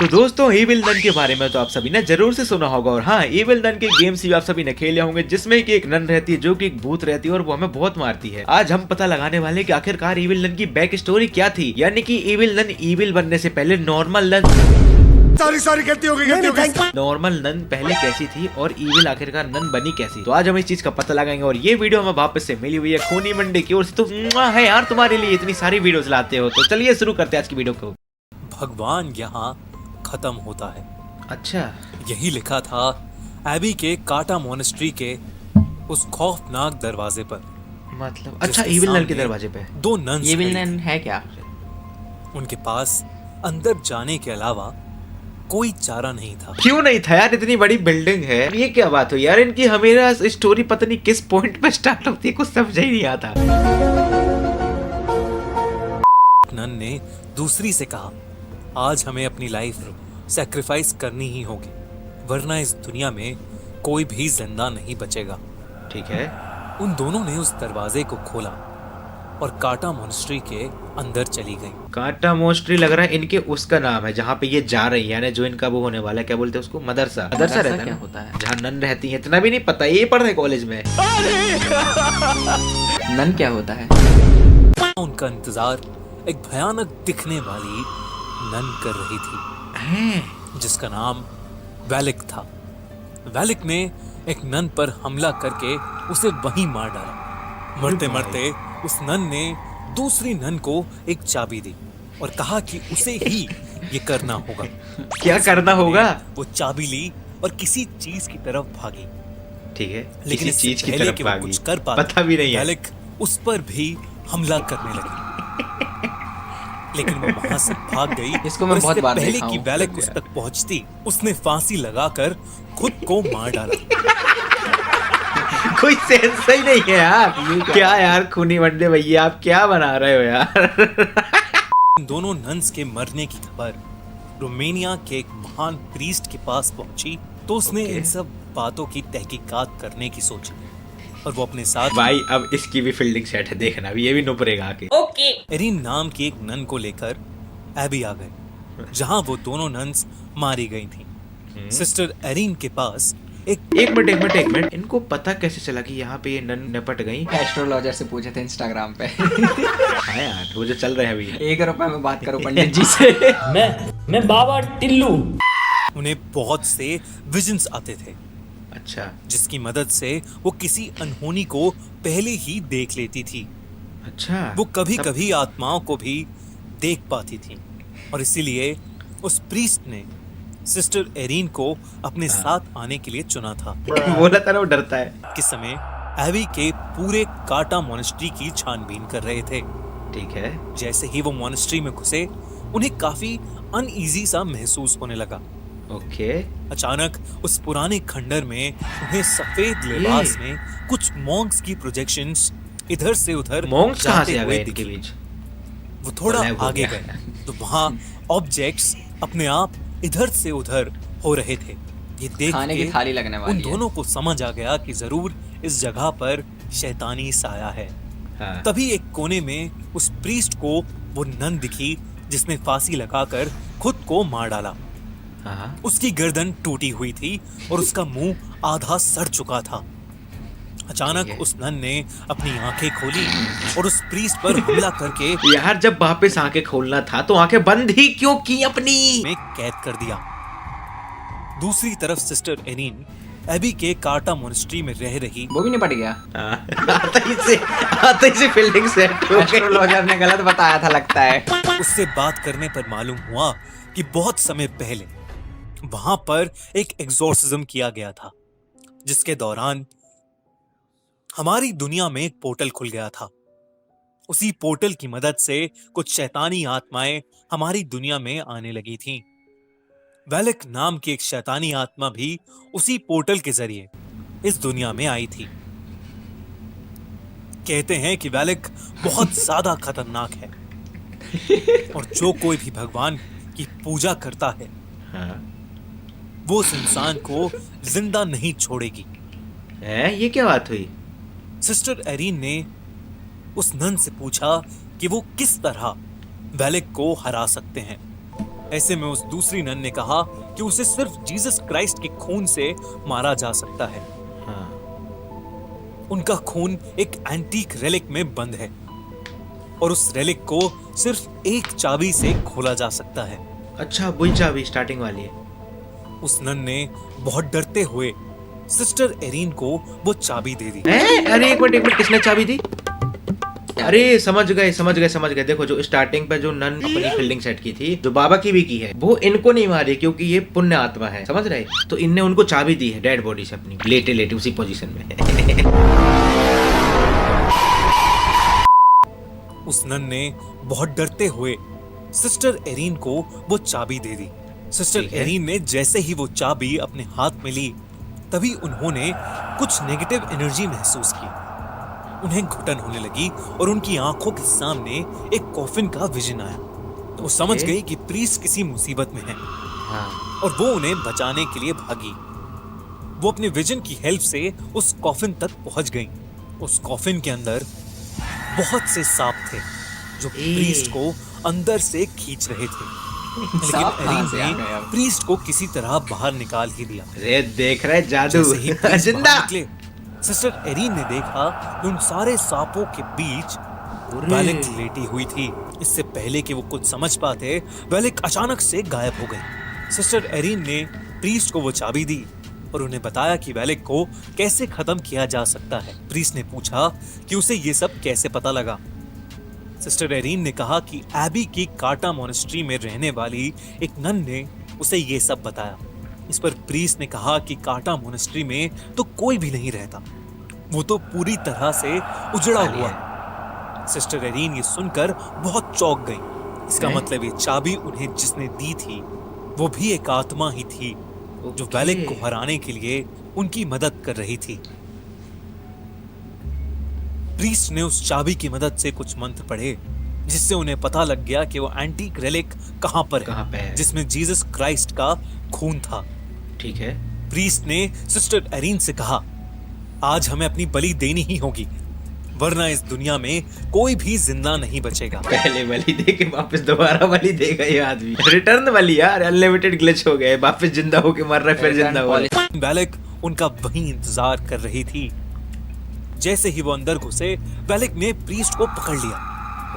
तो दोस्तों evil none के बारे में तो आप सभी ने जरूर से सुना होगा और हाँ इविल नन के गेम्स भी आप सभी ने खेले होंगे जिसमें कि एक नन रहती है जो कि एक भूत रहती है और वो हमें बहुत मारती है। आज हम पता लगाने वाले कि आखिरकार इविल नन की बैक स्टोरी क्या थी, यानी कि इविल नन इविल बनने से पहले नॉर्मल नन नॉर्मल नन पहले कैसी थी और इविल आखिरकार नन बनी कैसी। तो आज हम इस चीज का पता लगाएंगे और ये वीडियो हमें वापस से मिली हुई है खूनी मंडे की ओर से। तो है यार तुम्हारे लिए इतनी सारी वीडियोस लाते हो, तो चलिए शुरू करते हैं आज की वीडियो को। भगवान यहाँ खत्म होता है। अच्छा, यही लिखा था एबी के काटा मोनेस्ट्री के उस खौफनाक दरवाजे पर। मतलब अच्छा इविल नन के दरवाजे पे दो नन्स इविल नन है क्या? उनके पास अंदर जाने के अलावा कोई चारा नहीं था। क्यों नहीं था यार, इतनी बड़ी बिल्डिंग है। ये क्या बात हो यार, इनकी हमेशा स्टोरी पता नहीं किस पॉइंट पे स्टार्ट होती है, कुछ समझ ही नहीं आता। नन ने दूसरी से कहा आज हमें अपनी लाइफ सैक्रिफाइस करनी ही होगी वरना इस दुनिया में कोई भी जिंदा नहीं बचेगा। ठीक है। उन दोनों ने उस दरवाजे को खोला और काटा मोनेस्ट्री के अंदर चली गई। काटा मोनेस्ट्री लग रहा है इनके उसका नाम है जहाँ पे ये जा रही है, जो इनका वो होने वाला है, क्या बोलते हैं उसको, मदरसा। मदरसा रहता क्या है होता है? जहाँ नन रहती है, इतना भी नहीं पता, ये पढ़ रहे कॉलेज में। नन क्या होता है? उनका इंतजार एक भयानक दिखने वाली नन कर रही थी जिसका नाम वैलिक था। वैलिक ने एक नन पर हमला करके उसे वहीं मार डाला। मरते मरते उस नन ने दूसरी नन को एक चाबी दी और कहा कि उसे ही ये करना होगा। क्या करना होगा? वो चाबी ली और किसी चीज की तरफ भागी। ठीक है, लेकिन किसी चीज की पहले तरफ कि वो भागी, कुछ कर पाता, पता भी नहीं है। वैलिक उस पर भी हमला करने लगी लेकिन वो वहां से भाग गई। इसको मैं बहुत बार पहले देखा कि हूं। वैलिक उस तक पहुंचती उसने फांसी लगाकर खुद को मार डाला। कोई सेंस ही नहीं है यार। क्या यार खूनी मंडे भैया, आप क्या बना रहे हो यार। दोनों नन्स के मरने की खबर रोमानिया के एक महान प्रीस्ट के पास पहुंची तो उसने इन सब बातों की तहकीकात करने की सोची और वो अपने साथ भाई अब इसकी भी फील्डिंग सेट है, देखना भी ये भी नुपरेगा आके। एरिन नाम की एक नन को लेकर एबी आ गए जहां वो दोनों नन्स मारी गई थी। सिस्टर एरिन के पास एक मिनट, इनको पता कैसे चला कि यहाँ पे ये नन निपट गई? एस्ट्रोलॉजर से पूछे थे इंस्टाग्राम पे। हाँ यार, वो जो चल रहे हैं अभी। 1 रुपए में बात करो पंडित जी से। मैं बाबा टिल्लू। उन्हें बहुत से विजन्स आते थे अच्छा जिसकी मदद से वो किसी अनहोनी को पहले ही देख लेती थी। अच्छा, वो कभी कभी आत्माओं को भी देख पाती थी और इसीलिए उस प्रीस्ट ने सिस्टर एरिन को अपने साथ आने के लिए चुना था। बोला था ना वो डरता है। किस समय एबी के पूरे काटा मोनेस्ट्री की छानबीन कर रहे थे। ठीक है। जैसे ही वो मोनेस्ट्री में घुसे उन्हें काफी अनईजी सा महसूस होने लगा। ओके। अचानक उस पुराने खंडर में उन्हें सफेद लिबास में कुछ मॉन्क्स की प्रोजेक्शंस इधर से उधर मॉन्क्स कहाँ जाते से आ हुए गए इनके दिखी। बीच? वो थोड़ा लैब हो आगे गया। गए तो वहां ऑब्जेक्ट्स अपने आप इधर से उधर हो रहे थे। ये देख खाने की के थाली लगने उन वाली है। दोनों को समझ आ गया कि जरूर इस जगह पर शैतानी साया है। हाँ। तभी एक कोने में उस प्रीस्ट को वो नन दिखी जिसने फांसी लगाकर खुद को मार डाला। हाँ। उसकी गर्दन टूटी हुई थी और उसका मुंह आधा सड़ चुका था। अचानक उस नन ने अपनी आंखें खोली और उस प्रीस्ट पर हमला करके यार जब वापस आंखें खोलना था तो आंखें बंद ही क्यों की अपनी? में कैद कर दिया। दूसरी तरफ सिस्टर एरिन एबी के काटा मोनेस्ट्री में रह रही वो भी निपट गया। आते ही से फील्डिंग सेट हो गई। एस्ट्रोलॉजर ने गलत बताया था लगता है। उससे बात करने पर मालूम हुआ कि बहुत समय पहले वहां पर एक एग्जॉर्सिज्म किया गया था जिसके दौरान हमारी दुनिया में एक पोर्टल खुल गया था। उसी पोर्टल की मदद से कुछ शैतानी आत्माएं हमारी दुनिया में आने लगी थीं। वैलिक नाम की एक शैतानी आत्मा भी उसी पोर्टल के जरिए इस दुनिया में आई थी। कहते हैं कि वैलिक बहुत ज्यादा खतरनाक है और जो कोई भी भगवान की पूजा करता है हाँ। वो उस इंसान को जिंदा नहीं छोड़ेगी। ये क्या बात हुई? सिस्टर एरिन ने उस नन से पूछा कि वो किस तरह वैलिक को हरा सकते हैं। ऐसे में उस दूसरी नन ने कहा कि उसे सिर्फ जीसस क्राइस्ट के खून से मारा जा सकता है। हाँ। उनका खून एक एंटीक रेलिक में बंद है और उस रेलिक को सिर्फ एक चाबी से खोला जा सकता है। अच्छा, वही चाबी स्टार्टिंग वाली है। उस नन ने बहुत डरते हुए सिस्टर एरीन को वो चाबी दे दी। अरे एक मिनट, किसने चाबी दी? अरे समझ गए। देखो, जो स्टार्टिंग पे जो नन अपनी फील्डिंग सेट की थी, जो बाबा की भी की है, वो इनको नहीं मारी क्योंकि ये पुण्य आत्मा है, समझ रहे? तो इनने उनको चाबी दी है डेड बॉडी से, अपनी लेटे उसी पोजीशन में। उस नन ने बहुत डरते हुए सिस्टर एरीन को वो चाबी दे दी। सिस्टर ठीक है। एरीन ने जैसे ही वो चाबी अपने हाथ में ली, तभी उन्होंने कुछ नेगेटिव एनर्जी महसूस की। उन्हें घुटन होने लगी और उनकी आंखों के सामने एक कॉफिन का विजन आया। वो समझ गई कि प्रीस्ट किसी मुसीबत में है हाँ। और वो उन्हें बचाने के लिए भागी। वो अपने विजन की हेल्प से उस कॉफिन तक पहुंच गई। उस कॉफिन के अंदर बहुत से सांप थे जो प्रीस्ट को अंदर से खींच रहे थे, लेकिन सांप कहाँ से आ एरीन गए ने अब? प्रीस्ट को किसी तरह बाहर निकाल ही दिया। अरे देख रहे जादू। जैसे ही प्रीस्ट जिंदा। बाहर निकले, सिस्टर एरीन ने देखा कि उन सारे सांपों के बीच अरे। वेलिक लेटी हुई थी। इससे पहले कि वो कुछ समझ पाते, वेलिक अचानक से गायब हो गई। सिस्टर एरीन ने प्रीस्ट को वो चाबी दी और उन्हें बताया कि वेलिक को कैसे खत्म किया जा सकता है। प्रीस्ट ने पूछा कि उसे ये सब कैसे पता लगा। सिस्टर एरीन ने कहा कि एबी की कार्टा मोनेस्ट्री में रहने वाली एक नन ने उसे ये सब बताया। इस पर प्रीस्ट ने कहा कि कार्टा मोनेस्ट्री में तो कोई भी नहीं रहता, वो तो पूरी तरह से उजड़ा हुआ है। सिस्टर एरीन ये सुनकर बहुत चौंक गई। इसका मतलब ये चाबी उन्हें जिसने दी थी वो भी एक आत्मा ही थी जो वेलिक को हराने के लिए उनकी मदद कर रही थी। प्रीस्ट ने उस चाबी की मदद से कुछ मंत्र पढ़े, जिससे उन्हें पता लग गया कि वो एंटीक रेलिक कहां पर है, जिसमें जीसस क्राइस्ट का खून था। ठीक है। प्रीस्ट ने सिस्टर एरीन से कहा, आज हमें अपनी बलि देनी ही होगी, वरना इस दुनिया में कोई भी जिंदा नहीं बचेगा। पहले बलि दे के वापस दोबारा बलि देगा ये आदमी। रिटर्न बलि यार, अनलिमिटेड ग्लिच हो गए, वापस जिंदा होके मर रहा है, फिर जिंदा हो रहा है। वेलिक उनका वहीं इंतजार कर रही थी। जैसे ही वो अंदर घुसे, वेलिक ने प्रीस्ट को पकड़ लिया।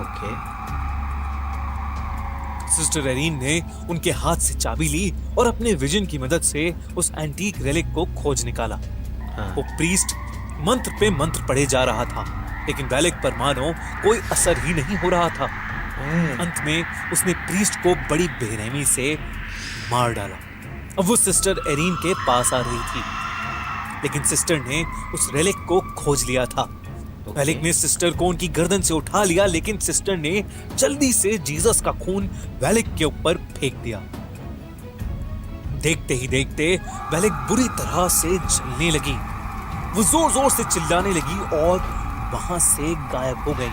ओके। सिस्टर एरीन ने उनके हाथ से चाबी ली और अपने विजन की मदद से उस एंटीक रेलिक को खोज निकाला। हाँ। वो प्रीस्ट मंत्र पे मंत्र पढ़े जा रहा था, लेकिन वेलिक पर मानो कोई असर ही नहीं हो रहा था। अंत में उसने प्रीस्ट को बड़ी बेरहमी से मार डाला। अब वो सिस्टर एरीन के पास आ रही थी, लेकिन सिस्टर ने उस रेलिक को खोज लिया था। वेलिक ने सिस्टर को उनकी गर्दन से उठा लिया, लेकिन सिस्टर ने जल्दी से जीसस का खून वेलिक के ऊपर फेंक दिया। देखते ही देखते वेलिक बुरी तरह से जलने लगी। वो जोर जोर से चिल्लाने लगी और वहां से गायब हो गई।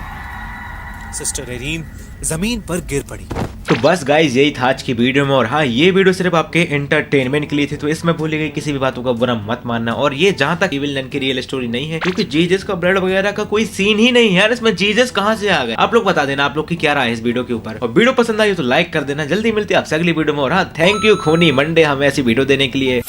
सिस्टर एरीन जमीन पर गिर पड़ी। तो बस गाइज यही था आज की वीडियो में। और हाँ, ये वीडियो सिर्फ आपके एंटरटेनमेंट के लिए थी, तो इसमें भूली गई किसी भी बातों का बुरा मत मानना। और ये जहाँ तक इविल नन की रियल स्टोरी नहीं है, क्योंकि जीसस का ब्लड वगैरह का कोई सीन ही नहीं है यार, इसमें जीसस कहाँ से आ गए। आप लोग बता देना आप लोग की क्या राय है इस वीडियो के ऊपर, और वीडियो पसंद आई तो लाइक कर देना। जल्दी मिलती है आपसे अगली वीडियो में। और हाँ, थैंक यू खूनी मंडे हमें ऐसी वीडियो देने के लिए।